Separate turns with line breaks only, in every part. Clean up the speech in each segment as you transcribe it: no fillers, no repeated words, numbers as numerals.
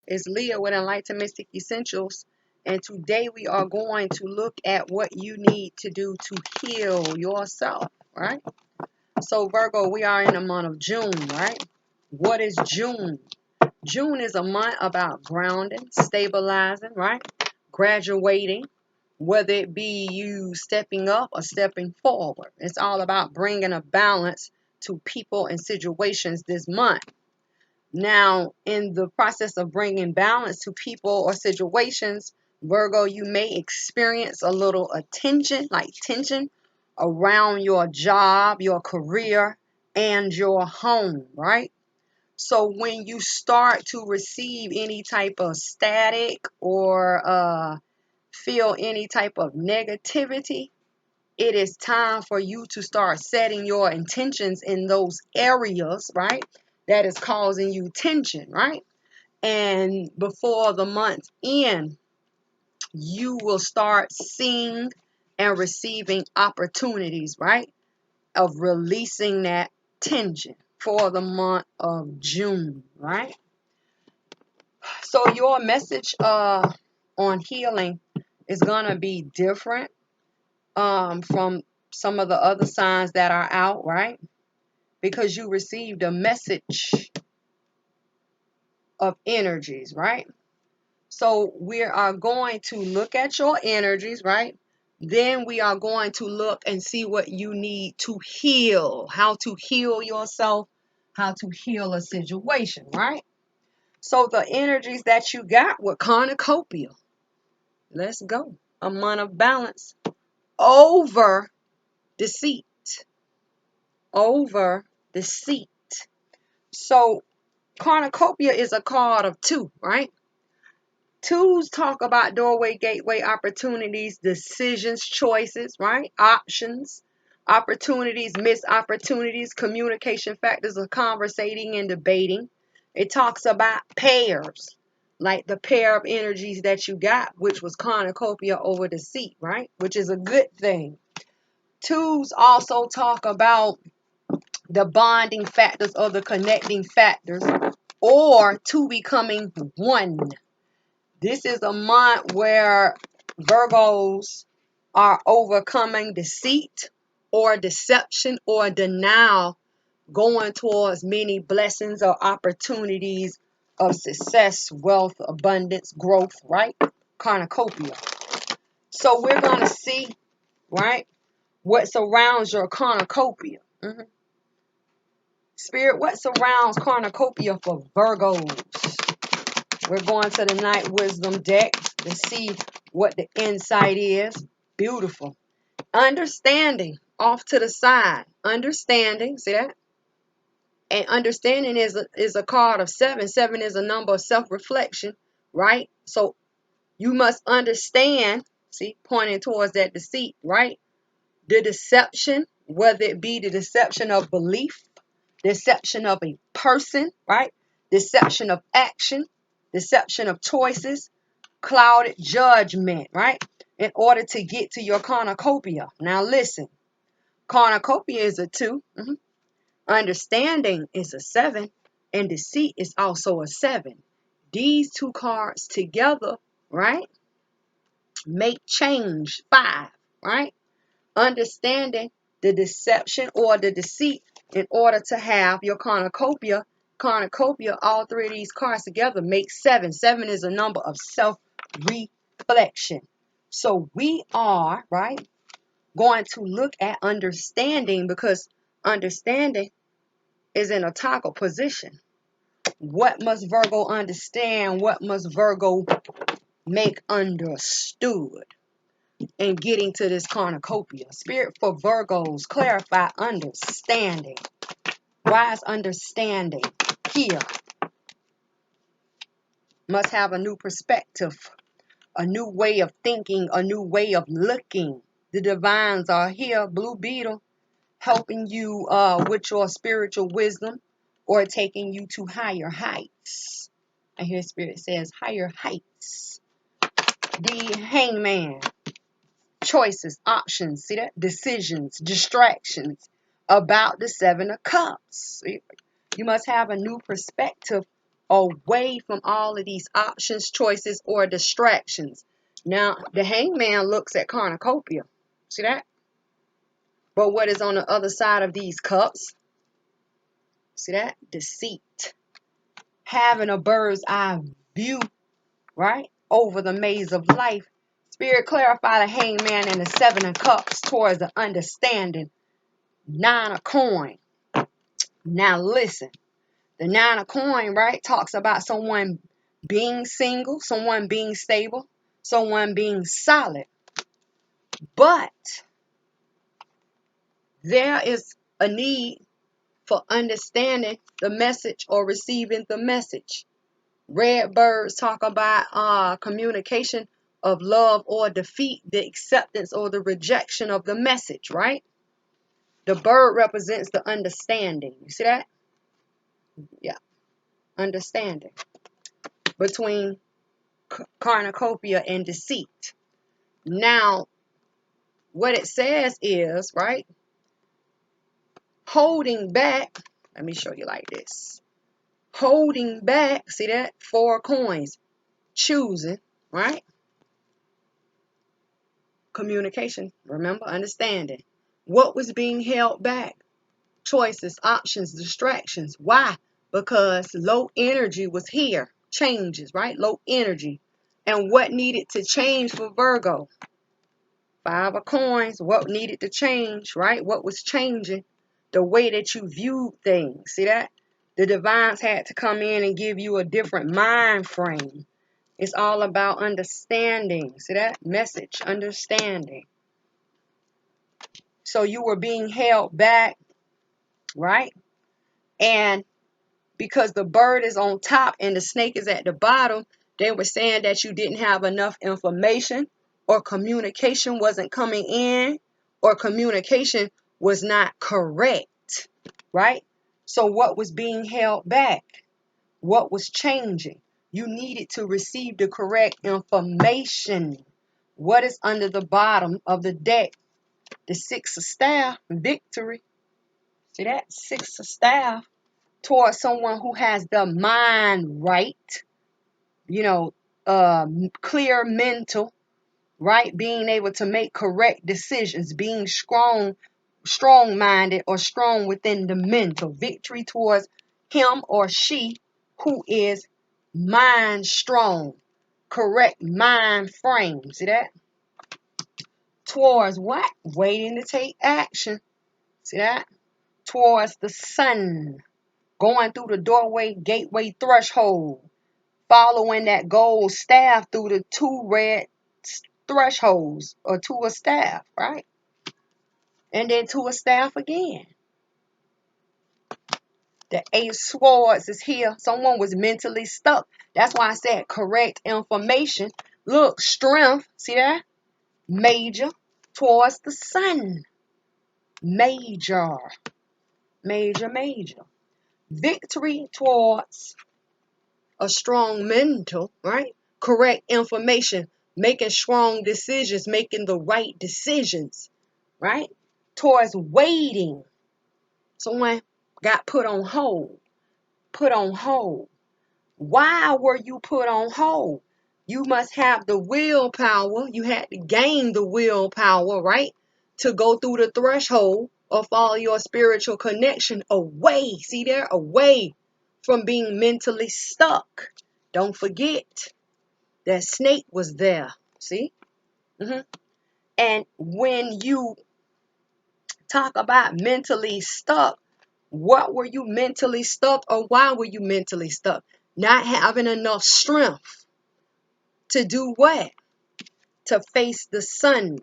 It's Leah with Enlightened Mystic Essentials. And today we are going to look at what you need to do to heal yourself, right? So Virgo, we are in the month of June, right? What is June? June is a month about grounding, stabilizing, right? Graduating, whether it be you stepping up or stepping forward. It's all about bringing a balance to people and situations this month. Now, in the process of bringing balance to people or situations, Virgo, you may experience a little attention, like tension around your job, your career, and your home, right? So when you start to receive any type of static or feel any type of negativity, it is time for you to start setting your intentions in those areas, right? That is causing you tension, right? And before the month end, you will start seeing and receiving opportunities, right? Of releasing that tension for the month of June, right? So your message on healing is gonna be different from some of the other signs that are out, right? Because you received a message of energies, right? So we are going to look at your energies, right? Then we are going to look and see what you need to heal, how to heal yourself, how to heal a situation, right? So the energies that you got were cornucopia. Let's go. A month of balance over deceit. Over deceit. So cornucopia is a card of two, right? Twos talk about doorway, gateway, opportunities, decisions, choices, right? Options, opportunities, missed opportunities, communication factors of conversating and debating. It talks about pairs, like the pair of energies that you got, which was cornucopia over deceit, right? Which is a good thing. Twos also talk about the bonding factors or the connecting factors or two becoming one. This is a month where Virgos are overcoming deceit or deception or denial, going towards many blessings or opportunities of success, wealth, abundance, growth, right? Cornucopia. So we're going to see, right, what surrounds your cornucopia. Spirit, what surrounds cornucopia for Virgos? We're going to the night wisdom deck to see what the insight is. Beautiful. Understanding off to the side. Understanding, see that? And understanding is a card of seven. Seven is a number of self-reflection, right? So you must understand, see, pointing towards that deceit, right? The deception, whether it be the deception of belief, deception of a person, right? Deception of action, deception of choices, clouded judgment, right? In order to get to your cornucopia. Now listen, cornucopia is a 2. Understanding is a 7. And deceit is also a 7. These two cards together, right, make change 5, right? Understanding the deception or the deceit in order to have your cornucopia. Cornucopia, all three of these cards together make 7. 7 is a number of self-reflection. So we are, right, going to look at understanding because understanding is in a toggle position. What must Virgo understand? What must Virgo make understood? And getting to this cornucopia. Spirit for Virgos, clarify understanding. Why is understanding here? Must have a new perspective, a new way of thinking, a new way of looking. The divines are here, Blue Beetle, helping you with your spiritual wisdom or taking you to higher heights. I hear Spirit says higher heights. The Hangman. Choices, options, see that? Decisions, distractions about the 7 of Cups. You must have a new perspective away from all of these options, choices, or distractions. Now, the hangman looks at cornucopia. See that? But what is on the other side of these cups? See that? Deceit. Having a bird's eye view, right? Over the maze of life. Spirit clarify the hangman and the seven of cups towards the understanding. Nine of coin. Now listen. The nine of coin, right, talks about someone being single, someone being stable, someone being solid. But there is a need for understanding the message or receiving the message. Red birds talk about communication of love or defeat, the acceptance or the rejection of the message, right? The bird represents the understanding. You see that? Yeah, understanding between cornucopia and deceit. Now, what it says is, right, holding back. Let me show you like this. Holding back, see that? 4 coins. Choosing, right? Communication, remember, understanding. What was being held back? Choices, options, distractions. Why? Because low energy was here. Changes, right? Low energy. And what needed to change for Virgo? 5 of coins. What needed to change, right? What was changing? The way that you viewed things. See that? The divines had to come in and give you a different mind frame. It's all about understanding. See that? Message, understanding. So you were being held back, right? And because the bird is on top and the snake is at the bottom, they were saying that you didn't have enough information, or communication wasn't coming in, or communication was not correct, right? So what was being held back? What was changing? You needed to receive the correct information. What is under the bottom of the deck? The 6 of staff, victory. See that? 6 of staff. Towards someone who has the mind right, clear mental, right? Being able to make correct decisions, being strong-minded or strong within the mental. Victory towards him or she who is mind strong, correct mind frame. See that? Towards what? Waiting to take action. See that? Towards the sun. Going through the doorway, gateway, threshold. Following that gold staff through the 2 red thresholds, or 2 of staff, right? And then 2 of staff again. The 8 of swords is here. Someone was mentally stuck. That's why I said correct information. Look, strength, see that? Major towards the sun. Major. Major, major. Victory towards a strong mental, right? Correct information, making strong decisions, making the right decisions, right? Towards waiting. Someone got put on hold. Put on hold. Why were you put on hold? You must have the willpower. You had to gain the willpower, right? To go through the threshold of all your spiritual connection away. See there? Away from being mentally stuck. Don't forget that snake was there. See? And when you talk about mentally stuck, what were you mentally stuck, or why were you mentally stuck? Not having enough strength to do what? To face the sun.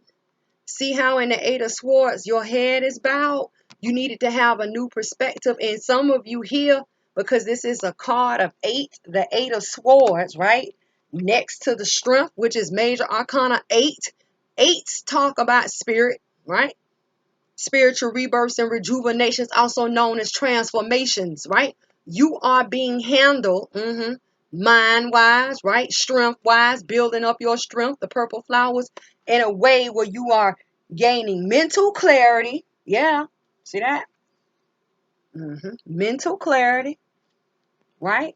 See how in the 8 of swords your head is bowed? You needed to have a new perspective. And some of you here, because this is a card of 8, the 8 of swords, right? Next to the strength, which is major arcana 8. 8s talk about spirit, right? Spiritual rebirths and rejuvenations, also known as transformations, right? You are being handled mind-wise, right? Strength-wise, building up your strength, the purple flowers, in a way where you are gaining mental clarity. Yeah, see that? Mental clarity, right?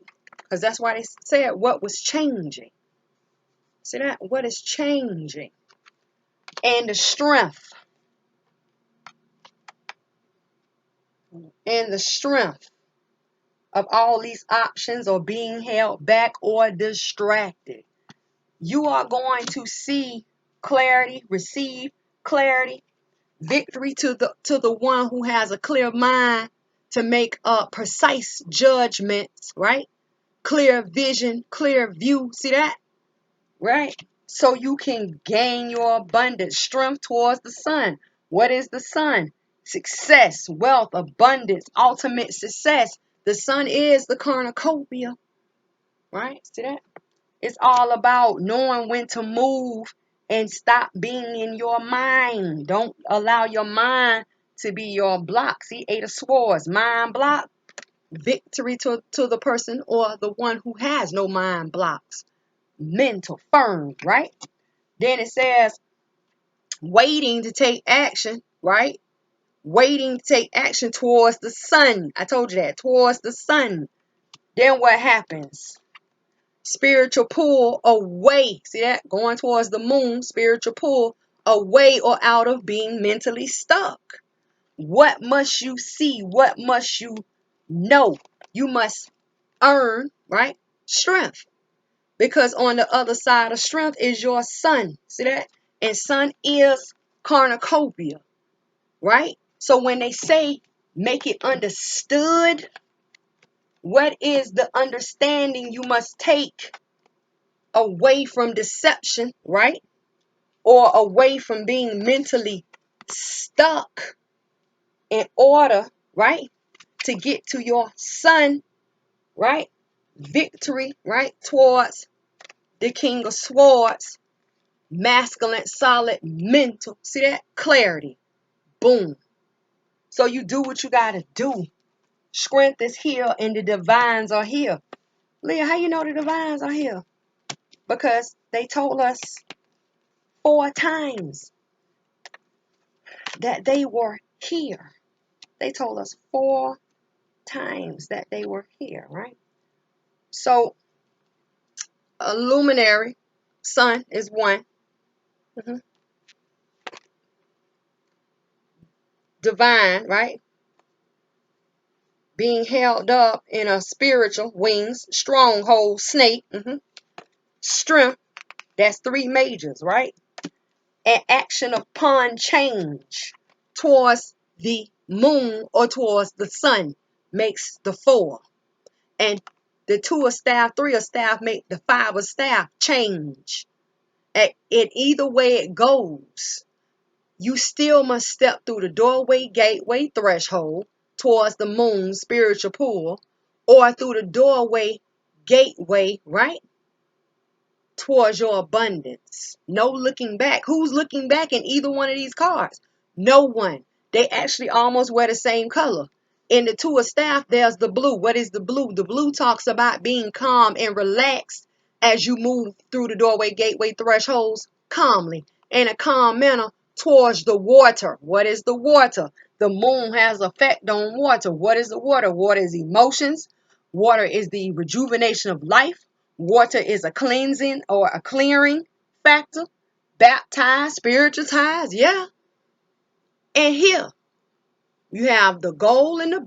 Because that's why they said what was changing. See that? What is changing? And the strength. And the strength of all these options or being held back or distracted. You are going to see clarity, receive clarity, victory to the one who has a clear mind to make precise judgments, right? Clear vision, clear view. See that? Right? So you can gain your abundance, strength towards the sun. What is the sun? Success, wealth, abundance, ultimate success. The sun is the cornucopia, right? See that? It's all about knowing when to move and stop being in your mind. Don't allow your mind to be your block. See, Eight of Swords, mind block, victory to the person or the one who has no mind blocks. Mental, firm, right? Then it says waiting to take action, right? Waiting to take action towards the sun. I told you that, towards the sun. Then what happens? Spiritual pull away. See that? Going towards the moon, spiritual pull away or out of being mentally stuck. What must you see? What must you know? You must earn, right? Strength. Because on the other side of strength is your sun. See that? And sun is cornucopia, right? So when they say make it understood, what is the understanding you must take away from deception, right? Or away from being mentally stuck in order, right? To get to your sun, right? Victory, right? Towards the King of Swords, masculine, solid, mental. See that? Clarity. Boom. So you do what you got to do. Strength is here and the divines are here. Leah, how you know the divines are here? Because they told us 4 times that they were here. They told us 4 times that they were here, right? So a luminary, sun is one. Divine, right? Being held up in a spiritual, wings, stronghold, snake. Strength, that's 3 majors, right? And action upon change towards the moon or towards the sun makes the 4. And the 2 of staff, 3 of staff make the 5 of staff change. In either way it goes, you still must step through the doorway, gateway, threshold towards the moon's spiritual pool, or through the doorway, gateway, right? Towards your abundance. No looking back. Who's looking back in either one of these cards? No one. They actually almost wear the same color. In the 2 of staff, there's the blue. What is the blue? The blue talks about being calm and relaxed as you move through the doorway, gateway, thresholds calmly in a calm manner towards the water. What is the water? The moon has effect on water. What is the water? Water is emotions. Water is the rejuvenation of life. Water is a cleansing or a clearing factor. Baptized, spiritualized, yeah. And here you have the gold and the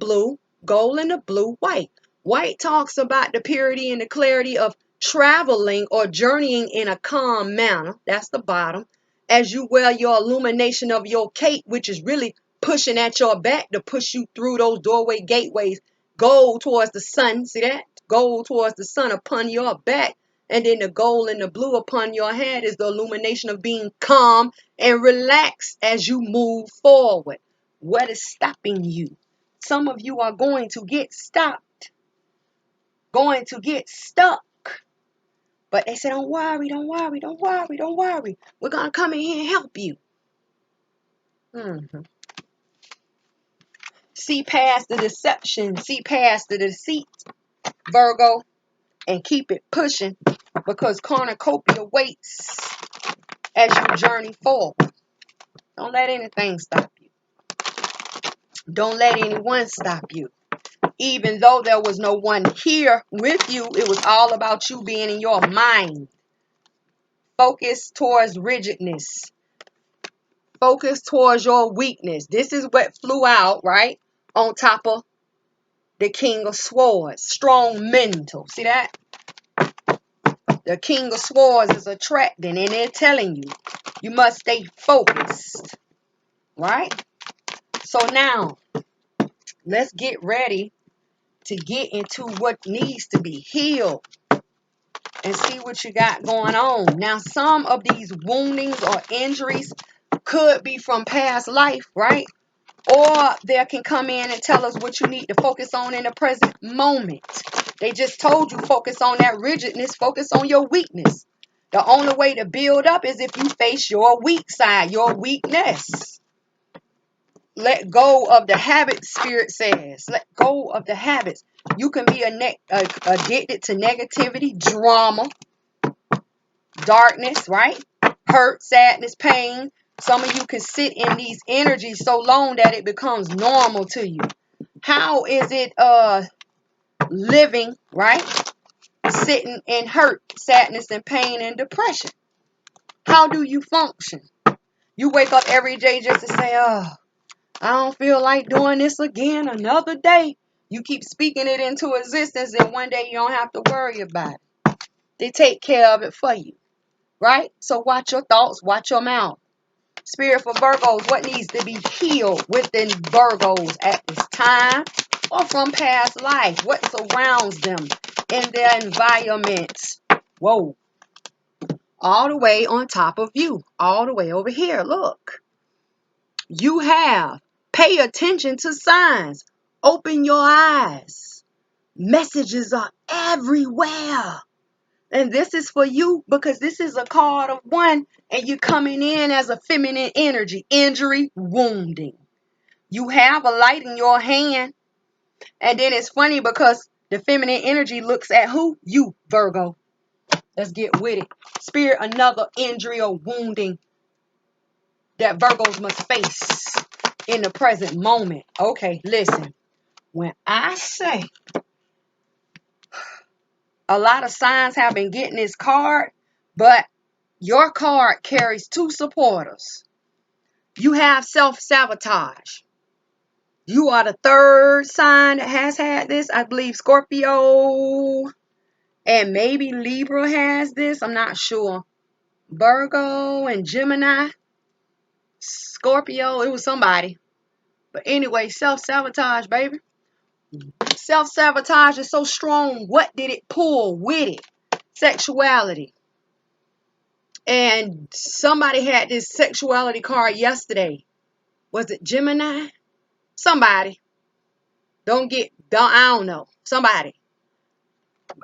blue, white. White talks about the purity and the clarity of traveling or journeying in a calm manner. That's the bottom. As you wear your illumination of your cape, which is really pushing at your back to push you through those doorway gateways. Gold towards the sun. See that? Gold towards the sun upon your back. And then the gold and the blue upon your head is the illumination of being calm and relaxed as you move forward. What is stopping you? Some of you are going to get stopped, going to get stuck. But they say, don't worry, don't worry, don't worry, don't worry. We're going to come in here and help you. See past the deception, see past the deceit, Virgo, and keep it pushing because cornucopia waits as you journey forward. Don't let anything stop you. Don't let anyone stop you. Even though there was no one here with you, it was all about you being in your mind. Focus towards rigidness. Focus towards your weakness. This is what flew out, right? On top of the King of Swords. Strong mental. See that? The King of Swords is attracting, and they're telling you, you must stay focused. Right? So now, let's get ready to get into what needs to be healed and see what you got going on. Now, some of these woundings or injuries could be from past life, right? Or they can come in and tell us what you need to focus on in the present moment. They just told you focus on that rigidness, focus on your weakness. The only way to build up is if you face your weak side, your weakness. Let go of the habits, Spirit says. Let go of the habits. You can be addicted to negativity, drama, darkness, right? Hurt, sadness, pain. Some of you can sit in these energies so long that it becomes normal to you. How is it living, right? Sitting in hurt, sadness, and pain and depression. How do you function? You wake up every day just to say, oh, I don't feel like doing this again another day. You keep speaking it into existence, and one day you don't have to worry about it. They take care of it for you, right? So watch your thoughts, watch your mouth. Spirit for Virgos, what needs to be healed within Virgos at this time or from past life? What surrounds them in their environments? Whoa. All the way on top of you. All the way over here. Look. You have. Pay attention to signs. Open your eyes. Messages are everywhere. And this is for you because this is a card of one and you're coming in as a feminine energy. Injury, wounding. You have a light in your hand. And then it's funny because the feminine energy looks at who? You, Virgo. Let's get with it. Spirit, another injury or wounding that Virgos must face in the present moment. Okay, listen. When I say a lot of signs have been getting this card, but your card carries two supporters. You have self-sabotage. You are the third sign that has had this. I believe Scorpio and maybe Libra has this. I'm not sure. Virgo and Gemini. Scorpio. It was somebody. But anyway, self-sabotage, baby. Self-sabotage is so strong. What did it pull with it? Sexuality. And somebody had this sexuality card yesterday. Was it Gemini? Somebody. I don't know. Somebody.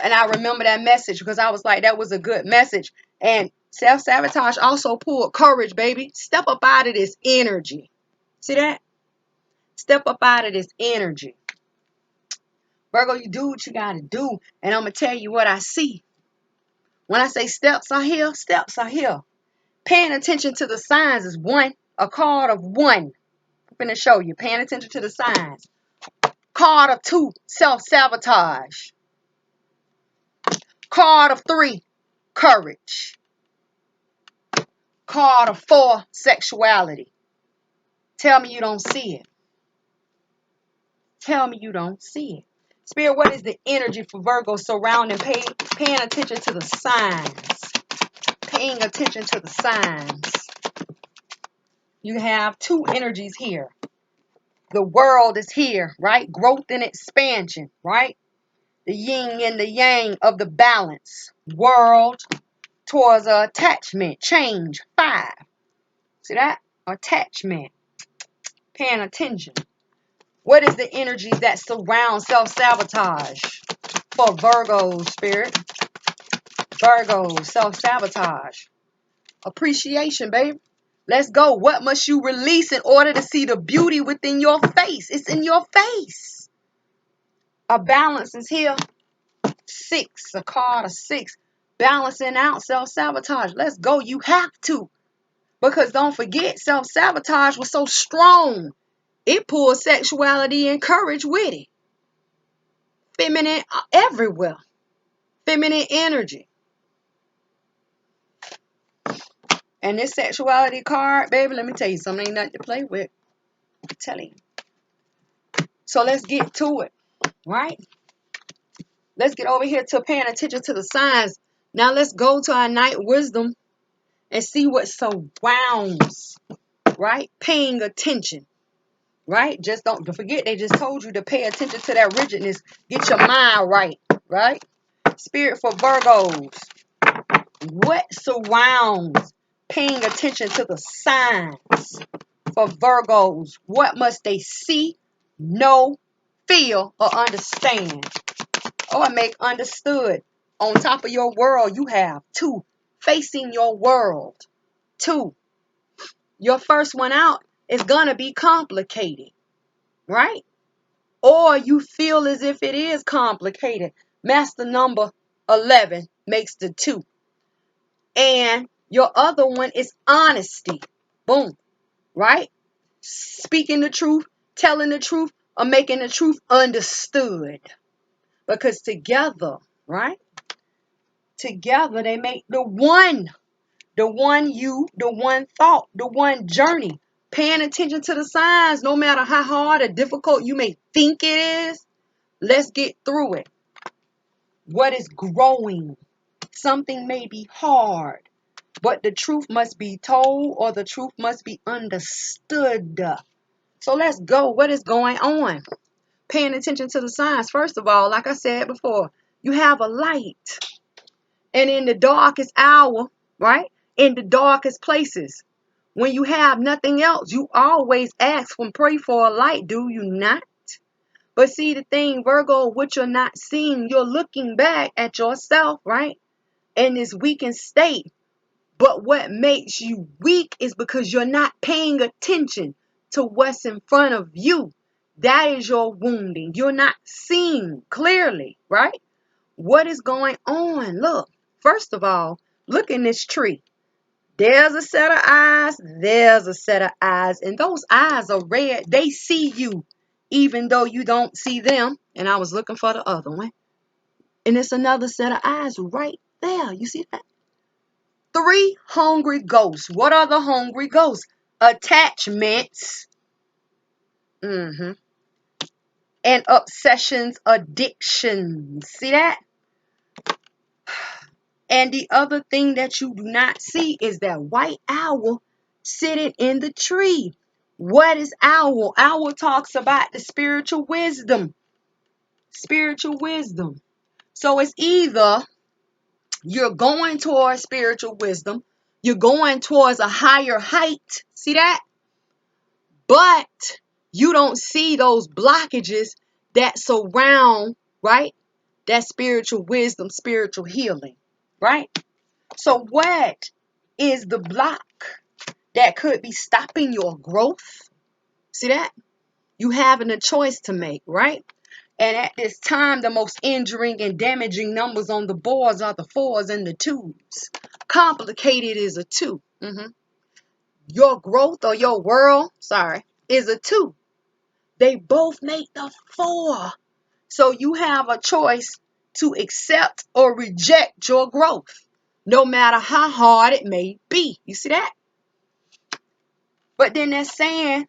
And I remember that message because I was like, that was a good message. And self-sabotage also pulled courage, baby. Step up out of this energy. See that? Step up out of this energy. Virgo, you do what you got to do. And I'm going to tell you what I see. When I say steps are here, steps are here. Paying attention to the signs is one. A card of one. I'm going to show you. Paying attention to the signs. Card of two. Self-sabotage. Card of three. Courage. Card of four. Sexuality. Tell me you don't see it. Tell me you don't see it. Spirit, what is the energy for Virgo surrounding paying attention to the signs? Paying attention to the signs. You have two energies here. The world is here, right? Growth and expansion, right? The yin and the yang of the balance. World towards attachment, change, 5. See that? Attachment. Paying attention. What is the energies that surround self-sabotage for Virgo, Spirit? Virgo, self-sabotage. Appreciation, baby. Let's go. What must you release in order to see the beauty within your face? It's in your face. A balance is here. 6, a card of 6. Balancing out self-sabotage. Let's go. You have to. Because don't forget, self-sabotage was so strong. It pulled sexuality and courage with it. feminine everywhere. Feminine energy. And this sexuality card, baby, let me tell you something, ain't nothing to play with. I'm telling you. So let's get to it, right? Let's get over here to paying attention to the signs. Now let's go to our night wisdom and see what surrounds, right? Paying attention, right? Just don't forget they just told you to pay attention to that rigidness. Get your mind right, right? Spirit for Virgos. What surrounds paying attention to the signs for Virgos? What must they see, know, feel, or understand? Or make understood. On top of your world, you have 2. Facing your world. 2. Your first one out is going to be complicated, right? Or you feel as if it is complicated. Master number 11 makes the 2. And your other one is honesty. Boom. Right? Speaking the truth, telling the truth, or making the truth understood. Because together, right? Together they make the one. The one you, the one thought, the one journey. Paying attention to the signs, no matter how hard or difficult you may think it is. Let's get through it. What is growing? Something may be hard, but the truth must be told or the truth must be understood. So let's go. What is going on? Paying attention to the signs. First of all, like I said before, you have a light. And in the darkest hour, right? In the darkest places, when you have nothing else, you always ask and pray for a light, do you not? But see the thing, Virgo, what you're not seeing, you're looking back at yourself, right? In this weakened state. But what makes you weak is because you're not paying attention to what's in front of you. That is your wounding. You're not seeing clearly, right? What is going on? Look, first of all, look in this tree. There's a set of eyes. There's a set of eyes. And those eyes are red. They see you, even though you don't see them. And I was looking for the other one. And it's another set of eyes right there. You see that? 3 hungry ghosts. What are the hungry ghosts? Attachments. And obsessions, addictions. See that? And the other thing that you do not see is that white owl sitting in the tree. What is owl? Owl talks about the spiritual wisdom. Spiritual wisdom. So it's either you're going towards spiritual wisdom, you're going towards a higher height. See that? But you don't see those blockages that surround, right? That spiritual wisdom, spiritual healing, right? So what is the block that could be stopping your growth? See that? You having a choice to make, right? And at this time, the most injuring and damaging numbers on the boards are the 4s and the 2s. Complicated is a 2. Your growth or your world, is a 2. They both make the 4. So you have a choice to accept or reject your growth, no matter how hard it may be. You see that? But then they're saying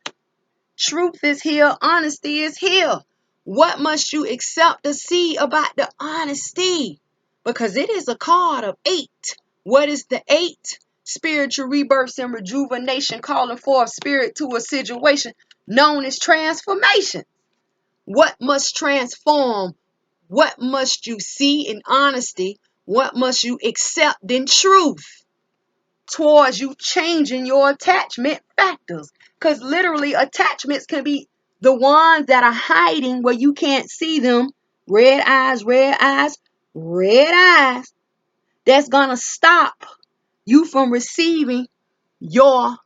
truth is here, honesty is here. What must you accept to see about the honesty? Because it is a card of 8. What is the 8? Spiritual rebirth and rejuvenation, calling for a spirit to a situation known as transformation. What must transform? What must you see in honesty? What must you accept in truth towards you changing your attachment factors? Because literally attachments can be the ones that are hiding where you can't see them. Red eyes, red eyes, red eyes. That's going to stop you from receiving your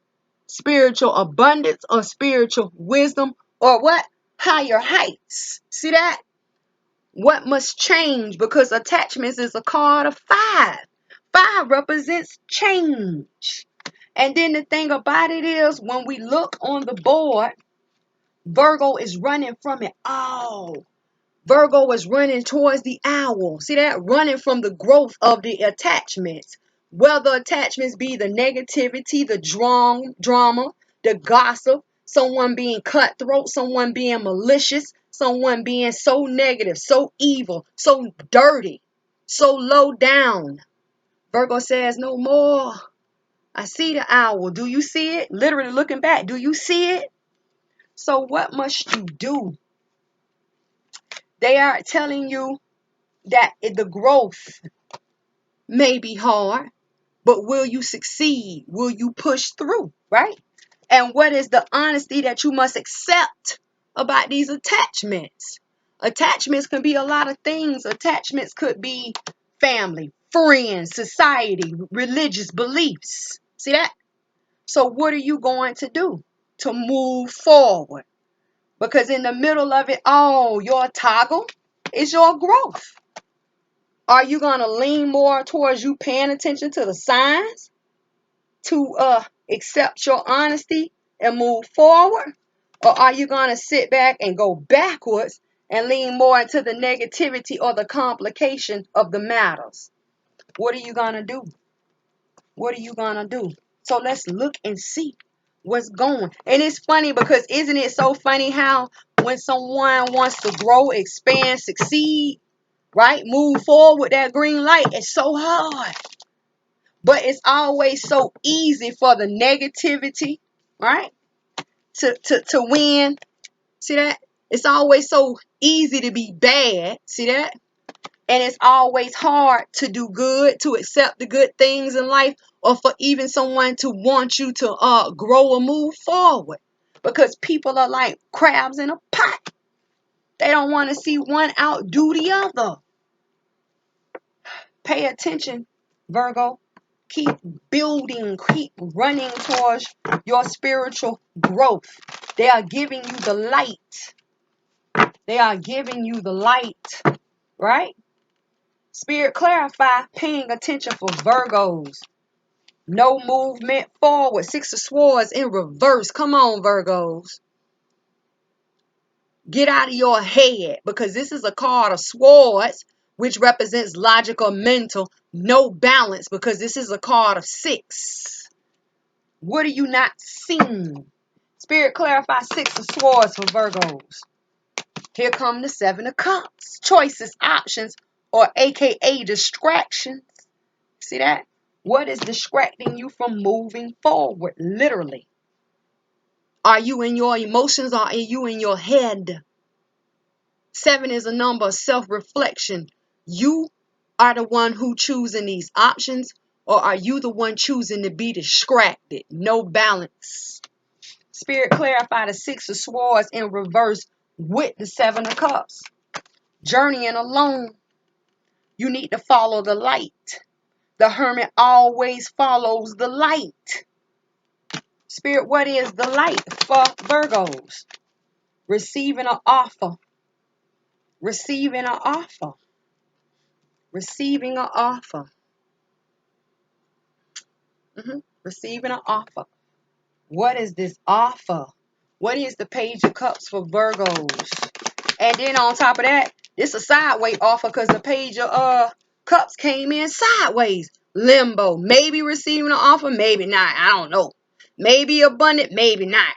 spiritual abundance or spiritual wisdom or what? Higher heights. See that? What must change? Because attachments is a card of 5. 5 represents change. And then the thing about it is when we look on the board, Virgo is running from it all. Virgo is running towards the owl. See that? Running from the growth of the attachments. Whether attachments be the negativity, the drama, the gossip, someone being cutthroat, someone being malicious, someone being so negative, so evil, so dirty, so low down. Virgo says, no more. I see the owl. Do you see it? Literally looking back. Do you see it? So what must you do? They are telling you that the growth may be hard, but will you succeed? Will you push through, right? And what is the honesty that you must accept about these attachments? Attachments can be a lot of things. Attachments could be family, friends, society, religious beliefs. See that? So what are you going to do to move forward? Because in the middle of it all, your toggle is your growth. Are you going to lean more towards you paying attention to the signs to accept your honesty and move forward? Or are you going to sit back and go backwards and lean more into the negativity or the complication of the matters? What are you going to do? What are you going to do? So let's look and see what's going. And it's funny because isn't it so funny how when someone wants to grow, expand, succeed, right? Move forward with that green light, it's so hard. But it's always so easy for the negativity, right? To win. See that? It's always so easy to be bad. See that? And it's always hard to do good, to accept the good things in life, or for even someone to want you to grow or move forward. Because people are like crabs in a pot. They don't want to see one outdo the other. Pay attention, Virgo. Keep building, keep running towards your spiritual growth. They are giving you the light. They are giving you the light, right? Spirit clarify, paying attention for Virgos. No movement forward. Six of Swords in reverse. Come on, Virgos. Get out of your head because this is a card of swords, which represents logical, mental, no balance because this is a card of 6. What are you not seeing? Spirit clarify 6 of Swords for Virgos. Here come the 7 of Cups. Choices, options, or aka distractions. See that? What is distracting you from moving forward? Literally. Are you in your emotions or are you in your head? 7 is a number of self-reflection. You are the one who choosing these options, or are you the one choosing to be distracted? No balance. Spirit clarify the 6 of Swords in reverse with the 7 of Cups. Journeying alone. You need to follow the light. The hermit always follows the light. Spirit, what is the light for Virgos? Receiving an offer. Receiving an offer. Receiving an offer. Receiving an offer. What is this offer? What is the Page of Cups for Virgos? And then on top of that, this a sideways offer because the Page of Cups came in sideways. Limbo. Maybe receiving an offer, maybe not. I don't know. Maybe abundant, maybe not.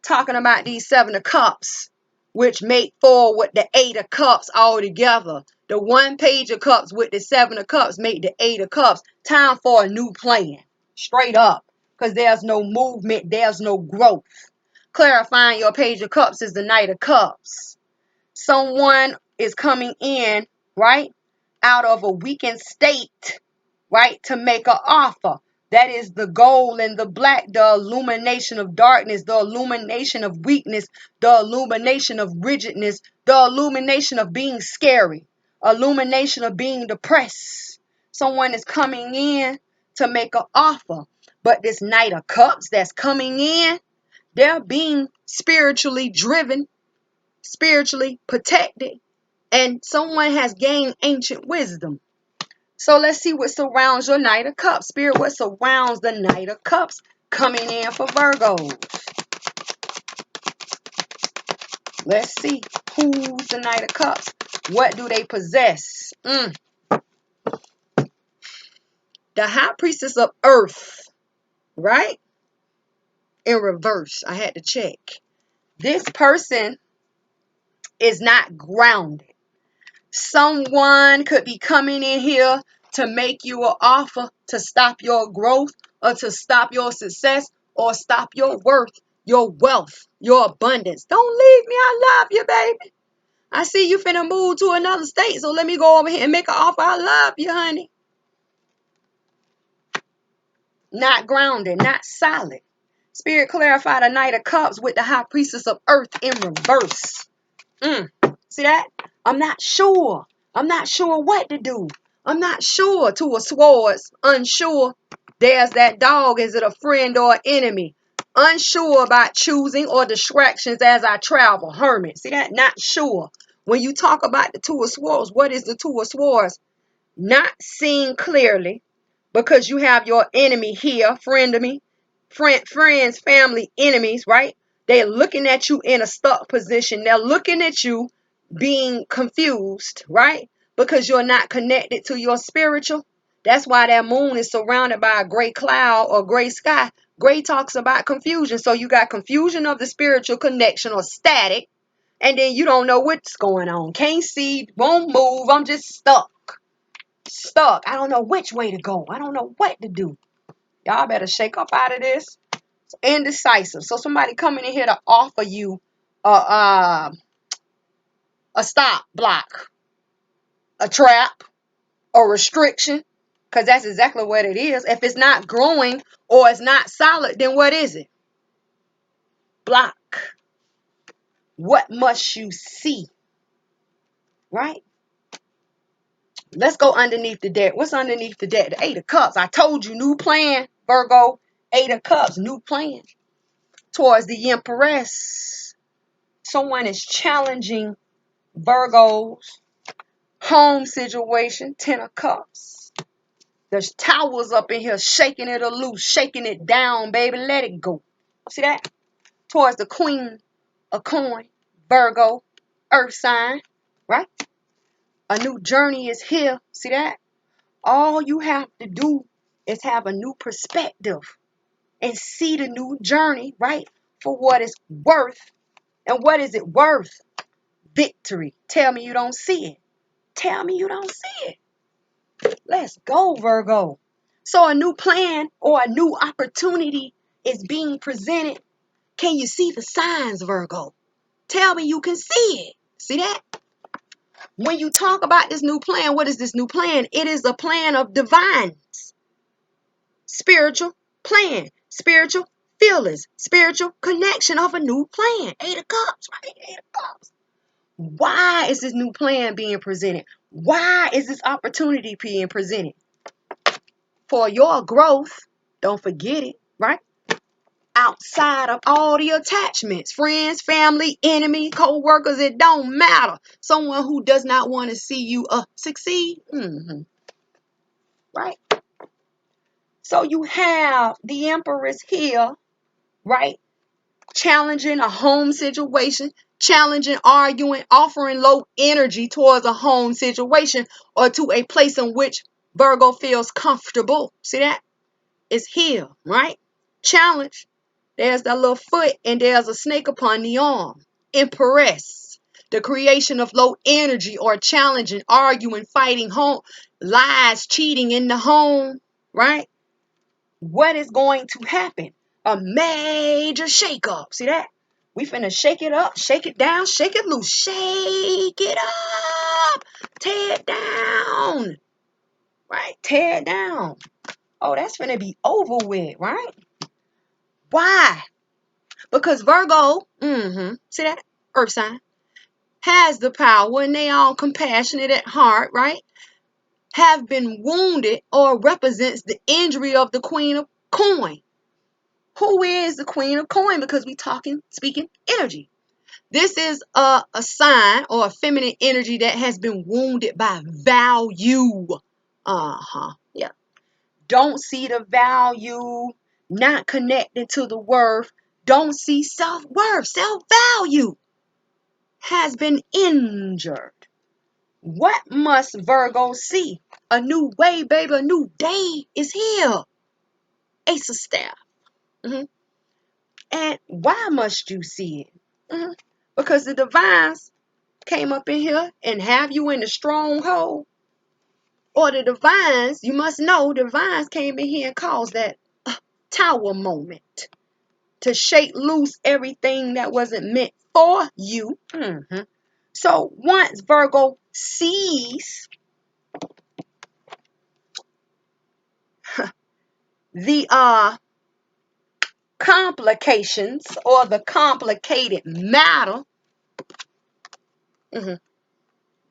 Talking about these 7 of Cups, which make 4 with the 8 of Cups all together. The 1 Page of Cups with the 7 of Cups make the 8 of Cups. Time for a new plan. Straight up. Because there's no movement. There's no growth. Clarifying your Page of Cups is the Knight of Cups. Someone is coming in, right, out of a weakened state, right, to make an offer. That is the gold and the black, the illumination of darkness, the illumination of weakness, the illumination of rigidness, the illumination of being scary, illumination of being depressed. Someone is coming in to make an offer. But this Knight of Cups that's coming in, they're being spiritually driven, spiritually protected, and someone has gained ancient wisdom. So let's see what surrounds your Knight of Cups. Spirit, what surrounds the Knight of Cups coming in for Virgos? Let's see. Who's the Knight of Cups? What do they possess? The High Priestess of Earth, right? In reverse. I had to check. This person is not grounded. Someone could be coming in here to make you an offer to stop your growth or to stop your success or stop your worth, your wealth, your abundance. Don't leave me. I love you, baby. I see you finna move to another state, so let me go over here and make an offer. I love you, honey. Not grounded, not solid. Spirit clarify the Knight of Cups with the High Priestess of Earth in reverse. See that? I'm not sure. I'm not sure what to do. I'm not sure. Two of Swords, unsure. There's that dog. Is it a friend or an enemy? Unsure about choosing or distractions as I travel. Hermit. See that? Not sure. When you talk about the Two of Swords, what is the Two of Swords? Not seeing clearly because you have your enemy here, friends, family, enemies, right? They're looking at you in a stuck position. They're looking at you being confused, right? Because you're not connected to your spiritual. That's why that moon is surrounded by a gray cloud or gray sky. Gray talks about confusion. So you got confusion of the spiritual connection or static. And then you don't know what's going on. Can't see, won't move. I'm just stuck. Stuck. I don't know which way to go. I don't know what to do. Y'all better shake up out of this. It's indecisive. So somebody coming in here to offer you a stop block, a trap, a restriction, because that's exactly what it is. If it's not growing or it's not solid, then what is it? Block. What must you see? Right? Let's go underneath the deck. What's underneath the deck? The Eight of Cups. I told you, new plan, Virgo. Eight of Cups, new plan. Towards the Empress. Someone is challenging Virgo's home situation. Ten of Cups. There's towels up in here shaking it loose, shaking it down, baby. Let it go. See that? Towards the Queen of Coin, Virgo, Earth sign, right? A new journey is here. See that? All you have to do is have a new perspective and see the new journey, right? For what it's worth. And what is it worth? Victory. Tell me you don't see it. Tell me you don't see it. Let's go, Virgo. So a new plan or a new opportunity is being presented. Can you see the signs, Virgo? Tell me you can see it. See that? When you talk about this new plan, what is this new plan? It is a plan of divine, spiritual plan, spiritual feelings, spiritual connection of a new plan. Eight of Cups, right? Eight of Cups. Why is this new plan being presented? Why is this opportunity being presented? For your growth, don't forget it, right? Outside of all the attachments, friends, family, enemy, co-workers, it don't matter. Someone who does not want to see you succeed, right? So you have the Empress here, right? Challenging a home situation, challenging, arguing, offering low energy towards a home situation or to a place in which Virgo feels comfortable. See that? It's here, right? Challenge. There's that little foot and there's a snake upon the arm. Empress. The creation of low energy or challenging, arguing, fighting, home, lies, cheating in the home, right? What is going to happen? A major shake-up. See that? We finna shake it up, shake it down, shake it loose, shake it up, tear it down, right? Tear it down. Oh, that's finna be over with, right? Why? Because Virgo, see that? Earth sign, has the power and they all compassionate at heart, right? Have been wounded or represents the injury of the Queen of Coin. Who is the Queen of Coin? Because we speaking energy. This is a sign or a feminine energy that has been wounded by value. Yeah. Don't see the value, not connected to the worth. Don't see self-worth, self-value. has been injured. What must Virgo see? A new way, baby. A new day is here. Ace of Staff. And why must you see it? Because the divines came up in here and have you in the stronghold. Or the divines, you must know, divines came in here and caused that tower moment to shake loose everything that wasn't meant for you. So once Virgo sees the complications or the complicated matter,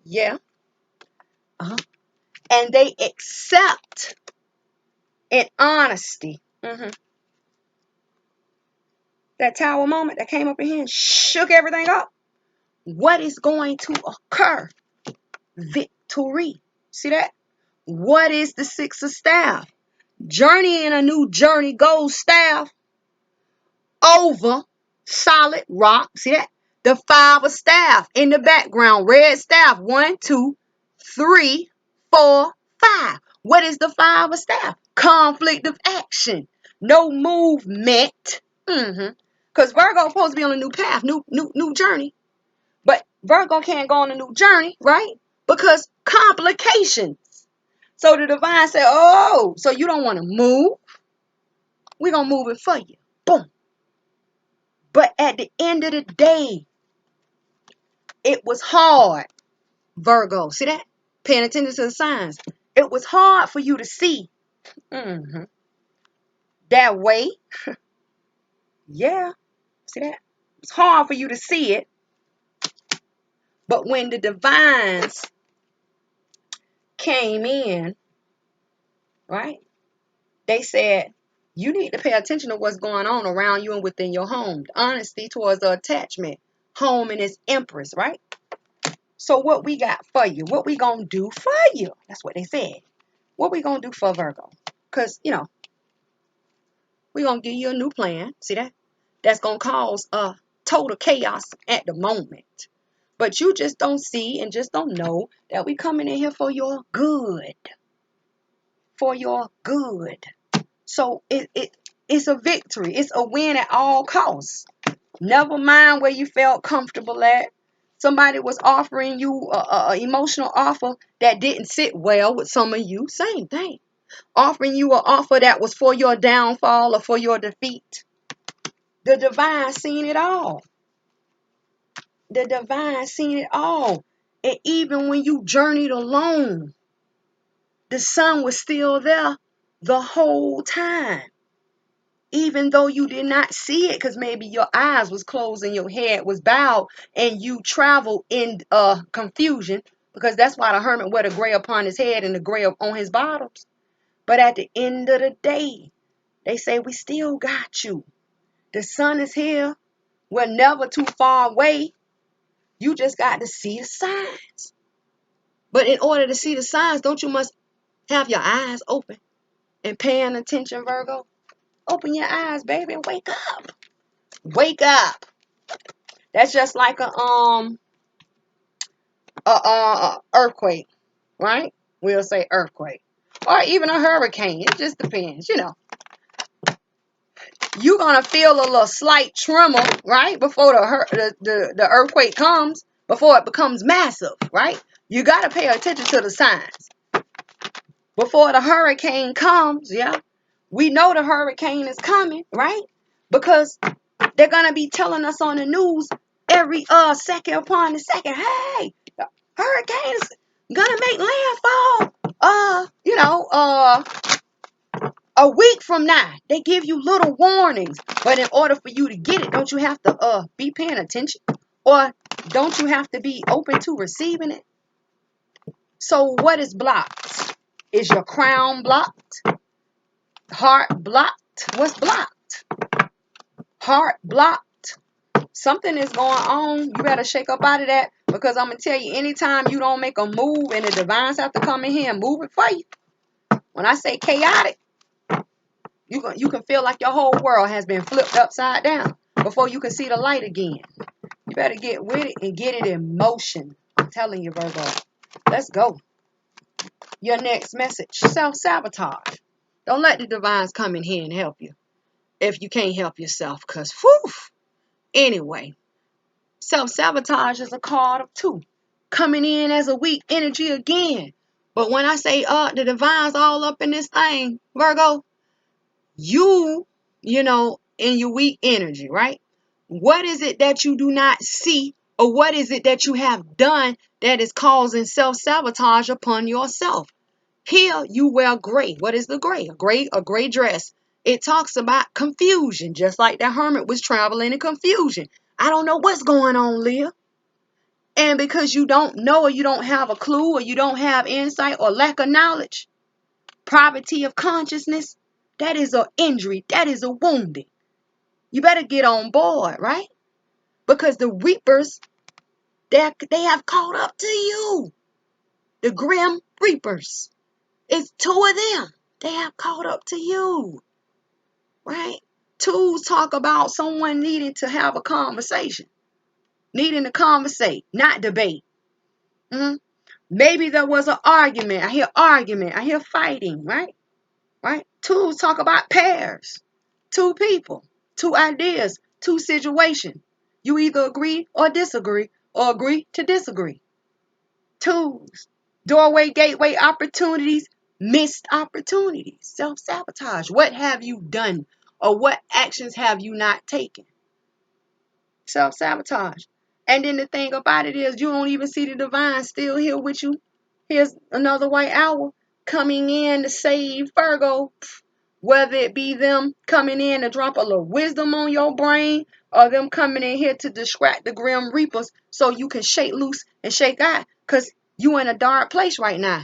yeah, and they accept in honesty, that tower moment that came up in here and shook everything up, what is going to occur? Victory. See that? What is the Six of Staff? Journey in a new journey, gold staff over solid rock. See that? The Five of Staff in the background, red staff. 1, 2, 3, 4, 5. What is the Five of Staff? Conflict of action. No movement. Because Virgo supposed to be on a new path, new journey. But Virgo can't go on a new journey, right? Because complications. So the divine said, oh, so you don't want to move? We're going to move it for you. Boom. But at the end of the day, it was hard, Virgo. See that? Paying attention to the signs. It was hard for you to see that way. Yeah. See that? It's hard for you to see it. But when the divines came in, right, they said, you need to pay attention to what's going on around you and within your home. Honesty towards the attachment. Home and its empress, right? So what we got for you? What we gonna do for you? That's what they said. What we gonna do for Virgo? Because, we're gonna give you a new plan. See that? That's gonna cause total chaos at the moment. But you just don't see and just don't know that we coming in here for your good. For your good. So it's a victory. It's a win at all costs. Never mind where you felt comfortable at. Somebody was offering you a emotional offer that didn't sit well with some of you. Same thing. Offering you an offer that was for your downfall or for your defeat. The divine seen it all. The divine seen it all. And even when you journeyed alone, the sun was still there the whole time. Even though you did not see it, because maybe your eyes was closed and your head was bowed, and you traveled in confusion, because that's why the hermit wear the gray upon his head and the gray on his bottoms. But at the end of the day, they say, we still got you. The sun is here. We're never too far away. You just got to see the signs. But in order to see the signs, don't you must have your eyes open and paying attention, Virgo? Open your eyes, baby, and wake up. Wake up. That's just like a earthquake, right? We'll say earthquake. Or even a hurricane. It just depends, You're going to feel a little slight tremor, right? Before the earthquake comes, before it becomes massive, right? You got to pay attention to the signs. Before the hurricane comes, yeah, we know the hurricane is coming, right? Because they're going to be telling us on the news every second upon the second, hey, the hurricane is going to make landfall, a week from now. They give you little warnings. But in order for you to get it, don't you have to be paying attention? Or don't you have to be open to receiving it? So what is blocked? Is your crown blocked? Heart blocked? What's blocked? Heart blocked. Something is going on. You better shake up out of that. Because I'm going to tell you, anytime you don't make a move and the divines have to come in here and move it for you. When I say chaotic, you can feel like your whole world has been flipped upside down before you can see the light again. You better get with it and get it in motion. I'm telling you, Virgo. Let's go. Your next message. Self-sabotage. Don't let the divines come in here and help you if you can't help yourself. Because, whew. Anyway, self-sabotage is a card of 2. Coming in as a weak energy again. But when I say the divine's all up in this thing, Virgo, you know, in your weak energy, right? What is it that you do not see, or what is it that you have done that is causing self-sabotage upon yourself? Here you wear gray. What is the gray? A gray dress. It talks about confusion, just like the hermit was traveling in confusion. I don't know what's going on, Leah. And because you don't know, or you don't have a clue, or you don't have insight, or lack of knowledge, poverty of consciousness, that is an injury. That is a wounding. You better get on board, right? Because the reapers, they have caught up to you. The grim reapers. It's 2 of them. They have caught up to you, right? 2s talk about someone needing to have a conversation, needing to conversate, not debate. Maybe there was an argument. I hear argument. I hear fighting, right? Right? 2s talk about pairs. 2 people, 2 ideas, 2 situations. You either agree or disagree, or agree to disagree. 2s. Doorway, gateway, opportunities, missed opportunities, self-sabotage. What have you done, or what actions have you not taken? Self-sabotage. And then the thing about it is, you don't even see the divine still here with you. Here's another white owl coming in to save Virgo. Whether it be them coming in to drop a little wisdom on your brain, or them coming in here to distract the grim reapers so you can shake loose and shake out, because you in a dark place right now.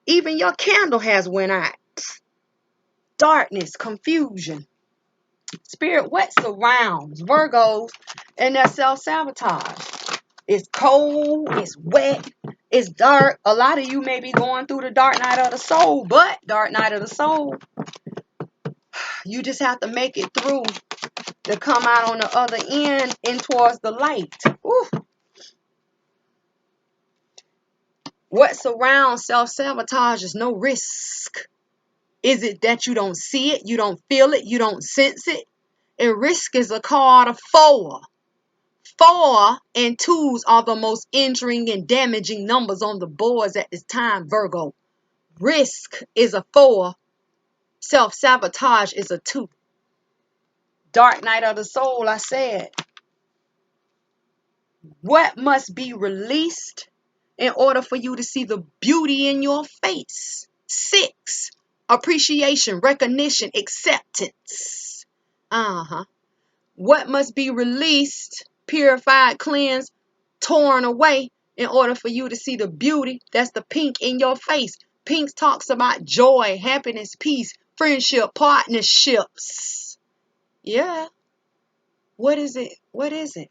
Even your candle has went out. Darkness, confusion. Spirit, what surrounds Virgos and their self-sabotage? It's cold, it's wet, it's dark. A lot of you may be going through the dark night of the soul, but dark night of the soul, you just have to make it through to come out on the other end and towards the light. Ooh. What surrounds self-sabotage is no risk. Is it that you don't see it, you don't feel it, you don't sense it? And risk is a card of 4. 4 and 2s are the most injuring and damaging numbers on the boards at this time, Virgo. Risk is a 4. Self-sabotage is a 2. Dark night of the soul, I said. What must be released in order for you to see the beauty in your face? 6, appreciation, recognition, acceptance. What must be released, purified, cleansed, torn away in order for you to see the beauty? That's the pink in your face. Pink talks about joy, happiness, peace, friendship, partnerships. Yeah. What is it? What is it?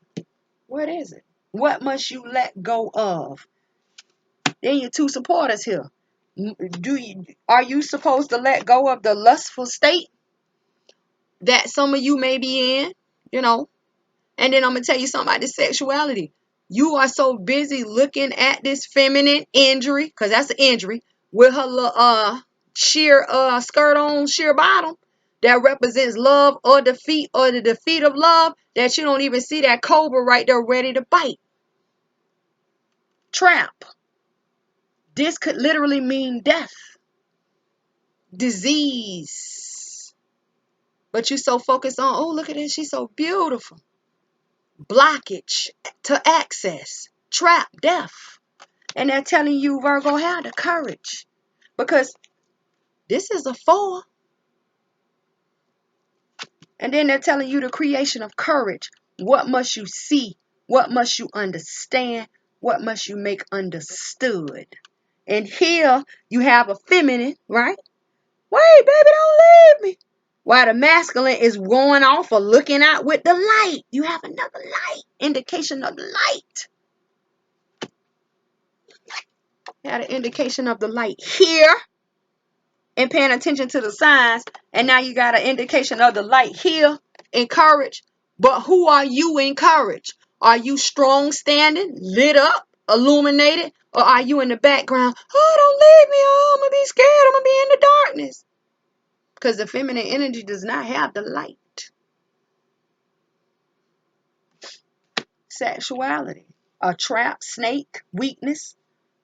What is it? What must you let go of? Then your 2 supporters here. Are you supposed to let go of the lustful state that some of you may be in? You know. And then I'm going to tell you something about this sexuality. You are so busy looking at this feminine injury, because that's an injury, with her little sheer skirt on, sheer bottom, that represents love or defeat, or the defeat of love, that you don't even see that cobra right there ready to bite. Trap. This could literally mean death, disease. But you're so focused on, oh, look at this, she's so beautiful. Blockage to access, trap, death. And they're telling you, Virgo, have the courage. Because this is a 4. And then they're telling you the creation of courage. What must you see? What must you understand? What must you make understood? And here you have a feminine, right? Wait, baby, don't leave me. While the masculine is going off or looking out with the light. You have another light. Indication of the light. You had an indication of the light here. And paying attention to the signs. And now you got an indication of the light here. Encourage. But who are you encourage? Are you strong standing, lit up, illuminated? Or are you in the background? Oh, don't leave me. Oh, I'm going to be scared. I'm going to be in the darkness. Because the feminine energy does not have the light. Sexuality. A trap, snake, weakness,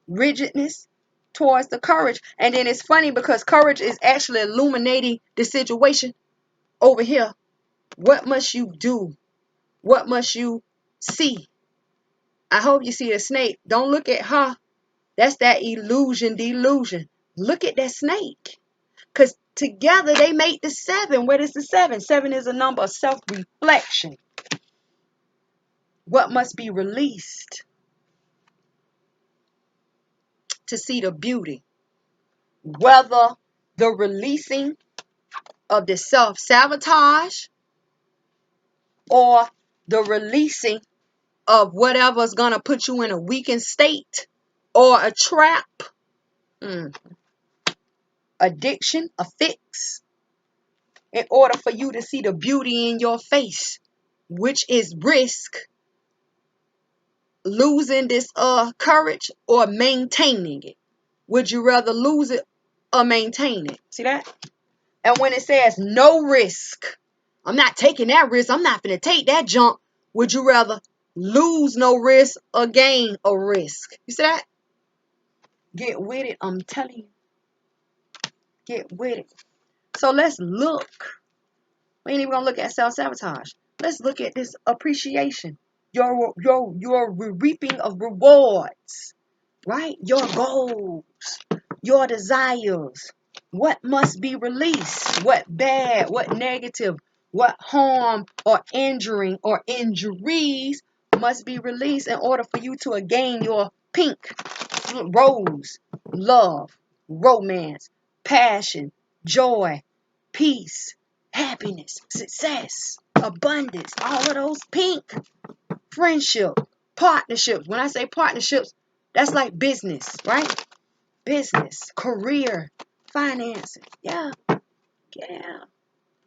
rigidness towards the courage. And then it's funny because courage is actually illuminating the situation over here. What must you do? What must you see? I hope you see a snake. Don't look at her. That's that illusion, delusion. Look at that snake. Because together they make the 7. What is the 7? 7 is a number of self-reflection. What must be released to see the beauty? Whether the releasing of the self-sabotage or the releasing of whatever's going to put you in a weakened state or a trap, addiction, a fix, in order for you to see the beauty in your face, which is risk, losing this courage or maintaining it. Would you rather lose it or maintain it? See that? And when it says no risk, I'm not taking that risk. I'm not going to take that jump. Would you rather lose no risk or gain a risk? You see that? Get with it. I'm telling you. Get with it. So let's look. We ain't even going to look at self-sabotage. Let's look at this appreciation. Your reaping of rewards. Right? Your goals. Your desires. What must be released? What bad? What negative? What harm or injuring or injuries must be released in order for you to gain your pink rose, love, romance, passion, joy, peace, happiness, success, abundance, all of those pink, friendship, partnerships. When I say partnerships, that's like business, right? Business, career, finances. Yeah.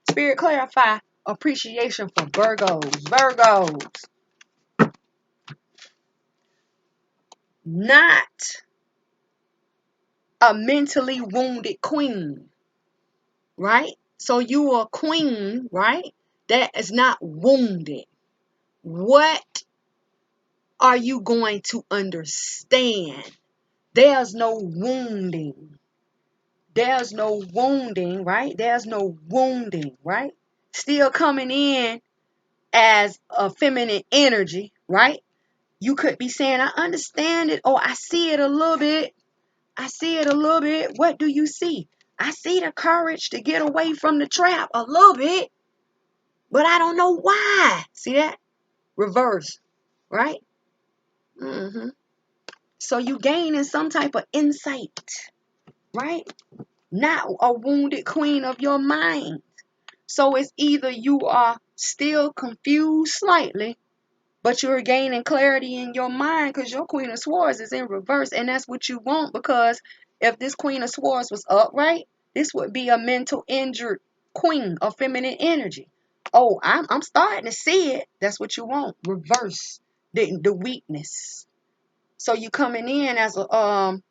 Spirit clarify appreciation for Virgos. Virgos. Not a mentally wounded queen. Right? So you are a queen, right? That is not wounded. What are you going to understand? There's no wounding. There's no wounding, right? There's no wounding, right? Still coming in as a feminine energy, right? You could be saying, I understand it, or I see it a little bit. I see it a little bit. What do you see? I see the courage to get away from the trap a little bit, but I don't know why. See that? Reverse, right? So you gaining some type of insight, right? Not a wounded queen of your mind. So it's either you are still confused slightly, but you're gaining clarity in your mind because your Queen of Swords is in reverse. And that's what you want, because if this Queen of Swords was upright, this would be a mental injured queen of feminine energy. Oh, I'm starting to see it. That's what you want. Reverse the weakness. So you coming in as a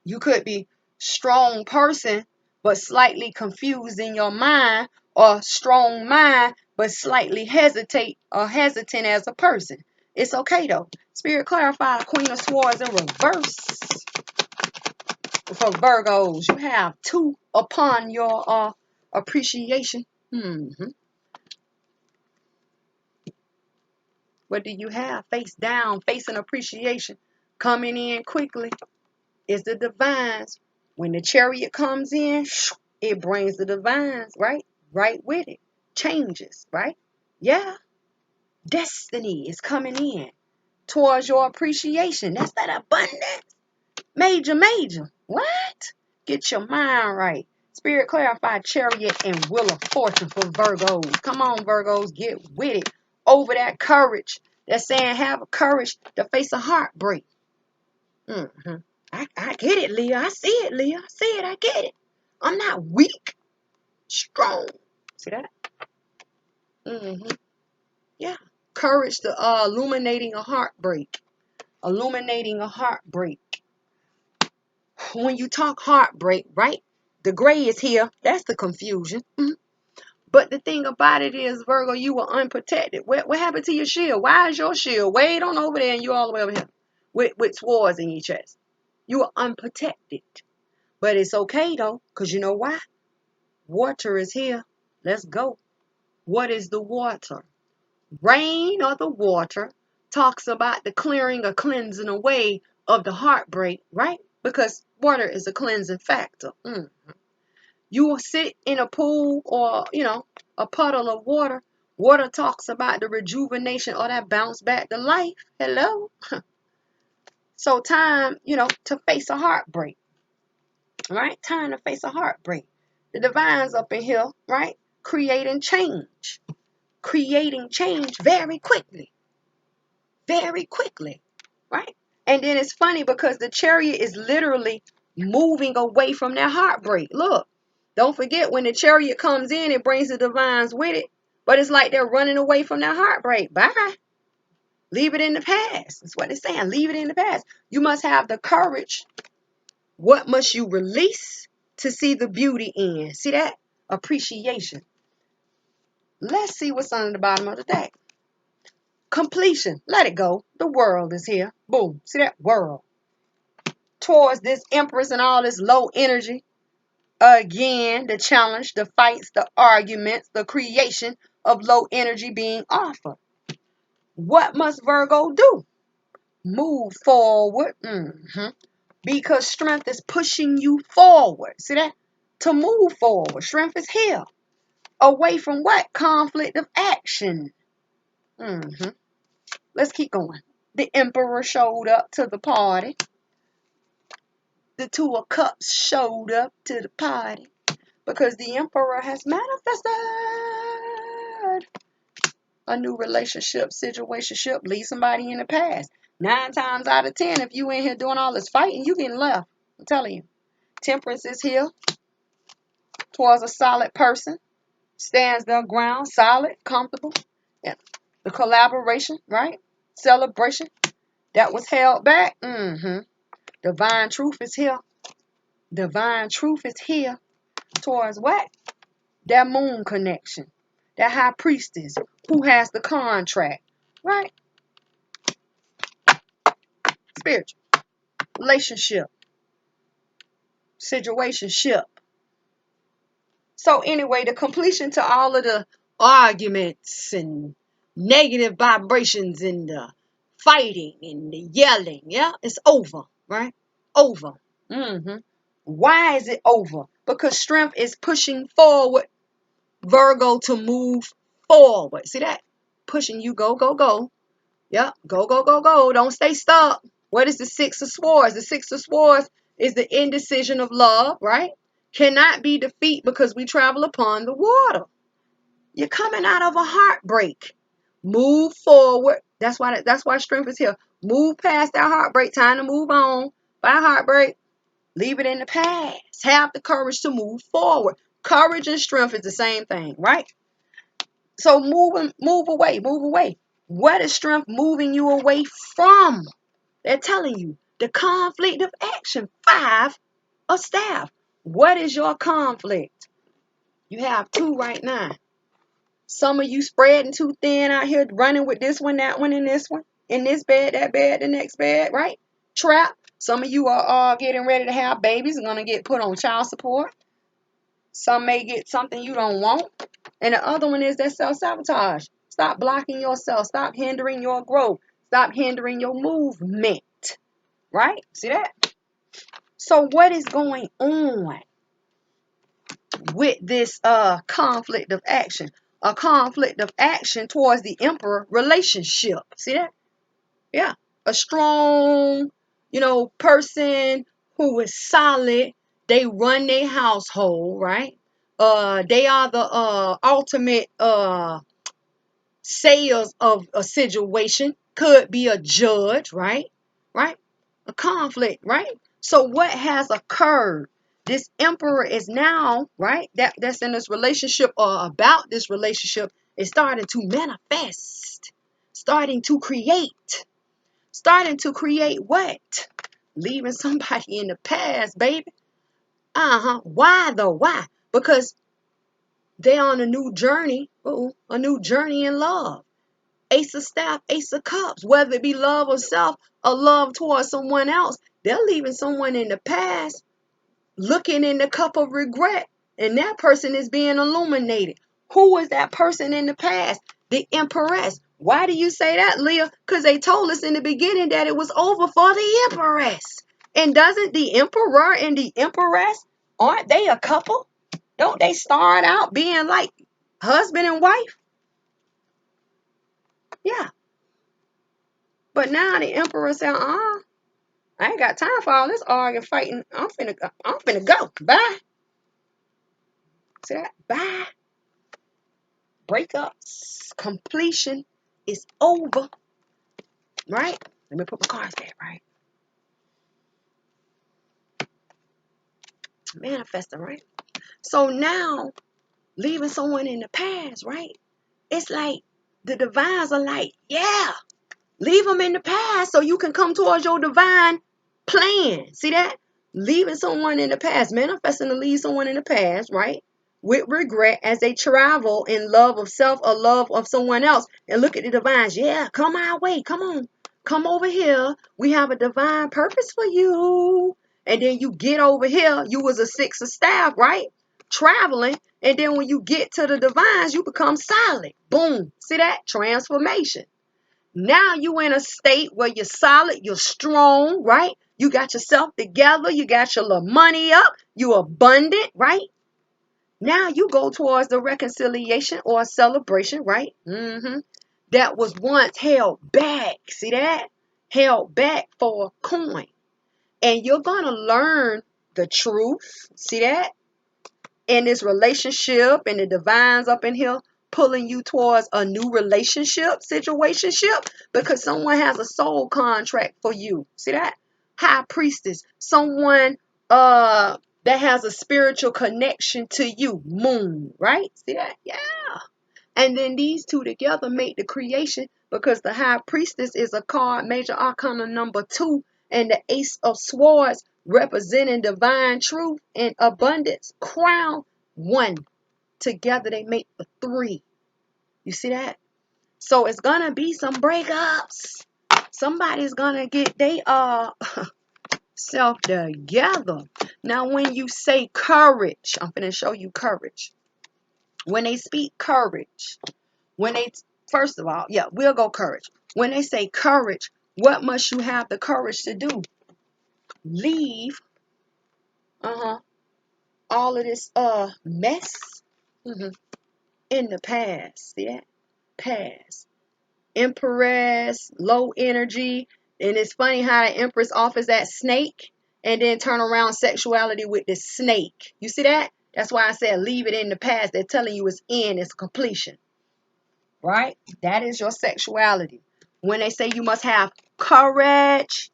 you could be strong person, but slightly confused in your mind, or strong mind, but slightly hesitant as a person. It's okay though. Spirit clarify the Queen of Swords in reverse for Virgos. You have 2 upon your appreciation. What do you have? Face down, facing appreciation. Coming in quickly is the divines. When the Chariot comes in, it brings the divines, right? Right with it. Changes, right? Yeah. Destiny is coming in towards your appreciation. That's that abundance. Major. What? Get your mind right. Spirit clarify Chariot and Wheel of Fortune for Virgos. Come on, Virgos, get with it. Over that courage. They're saying have a courage to face a heartbreak. I get it, Leah. I see it, Leah. I see it. I get it. I'm not weak. Strong. See that? Yeah. Courage to illuminating a heartbreak. Illuminating a heartbreak. When you talk heartbreak, right? The gray is here. That's the confusion. But the thing about it is, Virgo, you were unprotected. What happened to your shield? Why is your shield way on over there and you all the way over here with swords in your chest? You are unprotected. But it's okay, though, because you know why? Water is here. Let's go. What is the water? Rain or the water talks about the clearing or cleansing away of the heartbreak, right? Because water is a cleansing factor. You will sit in a pool or, a puddle of water. Water talks about the rejuvenation or that bounce back to life. Hello? So time, to face a heartbreak, right? Time to face a heartbreak. The divine's up in here, right? Creating change. Creating change very quickly. Very quickly, right? And then it's funny because the chariot is literally moving away from that heartbreak. Look, don't forget when the chariot comes in, it brings the divines with it. But it's like they're running away from that heartbreak. Bye. Leave it in the past. That's what it's saying. Leave it in the past. You must have the courage. What must you release to see the beauty in? See that? Appreciation. Let's see what's on the bottom of the deck. Completion. Let it go. The world is here. Boom. See that? World. Towards this empress and all this low energy. Again, the challenge, the fights, the arguments, the creation of low energy being offered. What must Virgo do? Move forward. Because strength is pushing you forward. See that? To move forward. Strength is here. Away from what? Conflict of action. Let's keep going. The emperor showed up to the party. The two of cups showed up to the party. Because the emperor has manifested a new relationship, situationship, leave somebody in the past. 9 times out of 10, if you in here doing all this fighting, you getting left. I'm telling you. Temperance is here towards a solid person. Stands their ground, solid, comfortable. Yeah. The collaboration, right? Celebration that was held back. Divine truth is here. Divine truth is here towards what? That moon connection. That high priestess who has the contract. Right? Spiritual. Relationship. Situationship. So anyway, the completion to all of the arguments and negative vibrations and the fighting and the yelling, it's over, right? Over. Why is it over? Because strength is pushing forward Virgo to move forward. See that? Pushing you, go, go, go. Yep, go, go, go, go. Don't stay stuck. What is the Six of Swords? The Six of Swords is the indecision of love, right? Cannot be defeated because we travel upon the water. You're coming out of a heartbreak. Move forward. That's why strength is here. Move past that heartbreak. Time to move on. By heartbreak, leave it in the past. Have the courage to move forward. Courage and strength is the same thing, right? So move away, move away. What is strength moving you away from? They're telling you the conflict of action. 5 of staff. What is your conflict? You have 2 right now. Some of you spreading too thin out here, running with this one, that one, and this one. In this bed, that bed, the next bed, right? Trap. Some of you are getting ready to have babies and going to get put on child support. Some may get something you don't want. And the other one is that self-sabotage. Stop blocking yourself. Stop hindering your growth. Stop hindering your movement. Right? See that? So what is going on with this conflict of action? A conflict of action towards the emperor relationship. See that? Yeah. A strong, person who is solid. They run their household, right? They are the ultimate sayers of a situation. Could be a judge, right? Right? A conflict, right? So what has occurred? This emperor is now, right? That's in this relationship or about this relationship is starting to manifest. starting to create. Starting to create what? Leaving somebody in the past, baby. Why though? Why? Because they're on a new journey. A new journey in love. Ace of Staff, Ace of Cups. Whether it be love or self or love towards someone else, they're leaving someone in the past looking in the cup of regret. And that person is being illuminated. Who was that person in the past? The Empress. Why do you say that, Leah? Because they told us in the beginning that it was over for the Empress. And doesn't the Emperor and the Empress, aren't they a couple? Don't they start out being like husband and wife? Yeah. But now the Emperor said, I ain't got time for all this arguing, fighting. I'm finna go. Bye. See that? Bye. Breakups. Completion is over. Right? Let me put my cards back, right? Manifesting, right? So now, leaving someone in the past, right? It's like the divines are like, yeah, leave them in the past so you can come towards your divine plan. See that? Leaving someone in the past, manifesting to leave someone in the past, right? With regret as they travel in love of self or love of someone else. And look at the divines. Yeah, come our way. Come on. Come over here. We have a divine purpose for you. And then you get over here. You was a six of staff, right? Traveling. And then when you get to the divines, you become solid. Boom. See that? Transformation. Now you in a state where you're solid, you're strong, right? You got yourself together, you got your little money up, you abundant, right? Now you go towards the reconciliation or celebration, right? That was once held back. See that? Held back for a coin. And you're going to learn the truth. See that? In this relationship and the divines up in here pulling you towards a new relationship, situationship, because someone has a soul contract for you. See that? High priestess, someone that has a spiritual connection to you. Moon, right? See that? Yeah. And then these two together make the creation because the high priestess is a card, major arcana number 2, and the ace of swords representing divine truth and abundance. Crown 1. Together they make the 3. You see that? So it's going to be some breakups. Somebody's going to get they self together. Now when you say courage, I'm going to show you courage. When they speak courage, when they, first of all, yeah, we'll go courage. When they say courage, what must you have the courage to do? Leave, all of this mess in the past. See that? Past. Empress, low energy, and it's funny how the Empress offers that snake, and then turn around sexuality with the snake. You see that? That's why I said leave it in the past. They're telling you it's completion. Right? That is your sexuality. When they say you must have courage,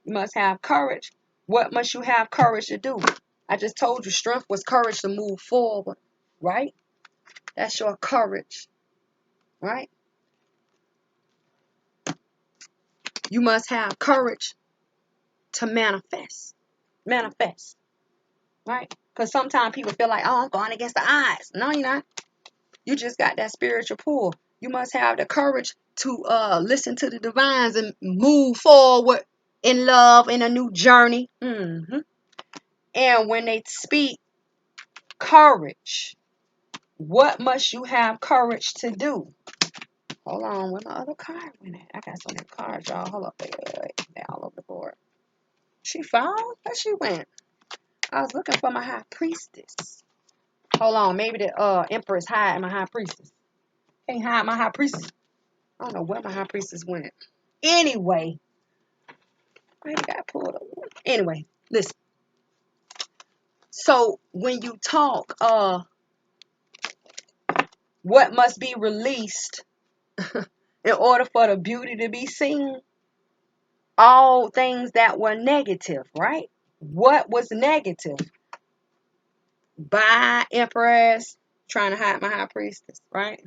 you must have courage. What must you have courage to do? I just told you strength was courage to move forward. Right? That's your courage. Right? You must have courage to manifest. Manifest. Right? Because sometimes people feel like, oh, I'm going against the odds. No, you're not. You just got that spiritual pull. You must have the courage to listen to the divines and move forward in love in a new journey. And when they speak courage, what must you have courage to do? Hold on, where my other card went at? I got so many cards, y'all. Hold up, wait. They're all over the board. She found? Where she went? I was looking for my high priestess. Hold on, maybe the empress hiding my high priestess. Can't hide my high priestess. I don't know where my high priestess went. Anyway, I got pulled over. Anyway, listen. So when you talk, what must be released in order for the beauty to be seen? All things that were negative, right? What was negative? Bye, Empress. Trying to hide my high priestess, right?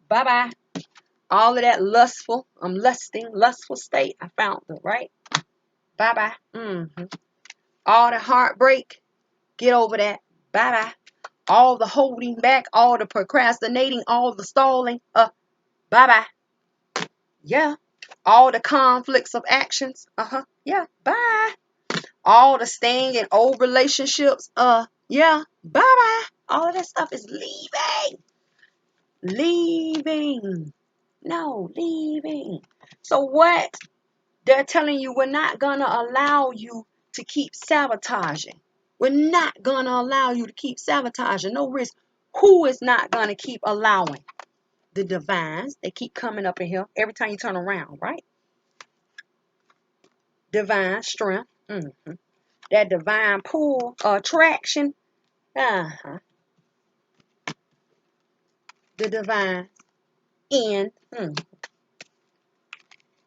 Bye-bye. All of that lustful, lustful state, I found it, right? Bye-bye. All the heartbreak, get over that. Bye-bye. All the holding back, all the procrastinating, all the stalling, bye-bye. Yeah. All the conflicts of actions, yeah, bye. All the staying in old relationships, yeah, bye-bye. All of that stuff is leaving. Leaving. No, leaving. So what? They're telling you we're not going to allow you to keep sabotaging. We're not going to allow you to keep sabotaging. No risk. Who is not going to keep allowing? The divines. They keep coming up in here every time you turn around, right? Divine strength. That divine pull, attraction. The divine end.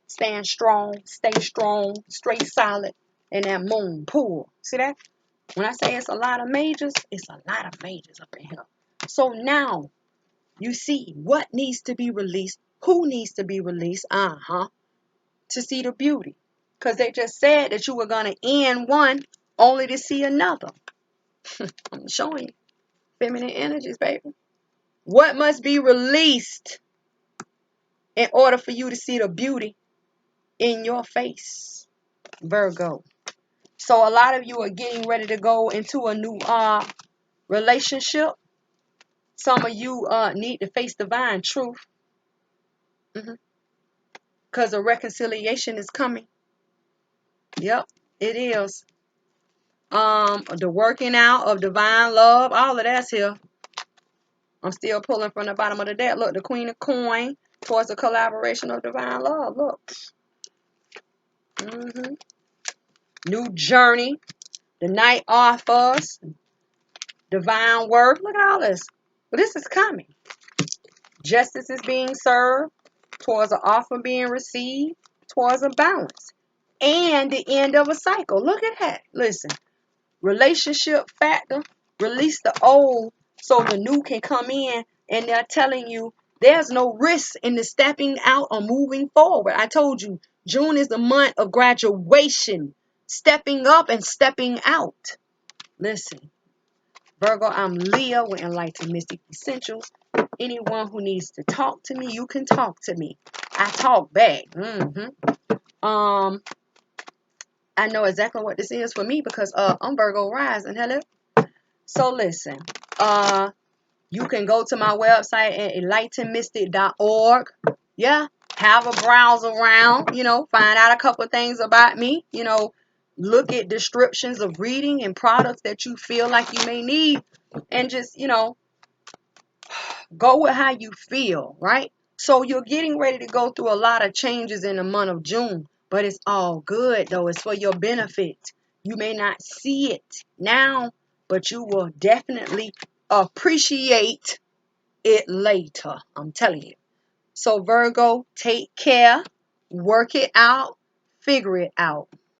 Stand strong, stay strong, stay solid. And that moon pull. See that? When I say it's a lot of majors, it's a lot of majors up in here. So now you see what needs to be released, who needs to be released, to see the beauty. Because they just said that you were going to end one only to see another. I'm showing you. Feminine energies, baby. What must be released in order for you to see the beauty in your face, Virgo? So a lot of you are getting ready to go into a new relationship. Some of you need to face divine truth. Because a reconciliation is coming. Yep, it is. The working out of divine love, all of that's here. I'm still pulling from the bottom of the deck. Look, the Queen of Coin towards the collaboration of divine love. Look. New journey. The Knight offers. Divine work. Look at all this. But this is coming. Justice is being served. Towards an offer being received. Towards a balance. And the end of a cycle. Look at that. Listen. Relationship factor. Release the old so the new can come in. And they're telling you there's no risk in the stepping out or moving forward. I told you June is the month of graduation. Stepping up and stepping out. Listen. Virgo, I'm Leah with Enlightened Mystic Essentials. Anyone who needs to talk to me, you can talk to me. I talk back. I know exactly what this is for me because I'm Virgo rising. Hello. So listen. You can go to my website at enlightenedmystic.org. Yeah. Have a browse around, find out a couple of things about me, look at descriptions of reading and products that you feel like you may need and just, go with how you feel, right? So you're getting ready to go through a lot of changes in the month of June, but it's all good though. It's for your benefit. You may not see it now, but you will definitely appreciate it later. I'm telling you. So Virgo, take care, work it out, figure it out.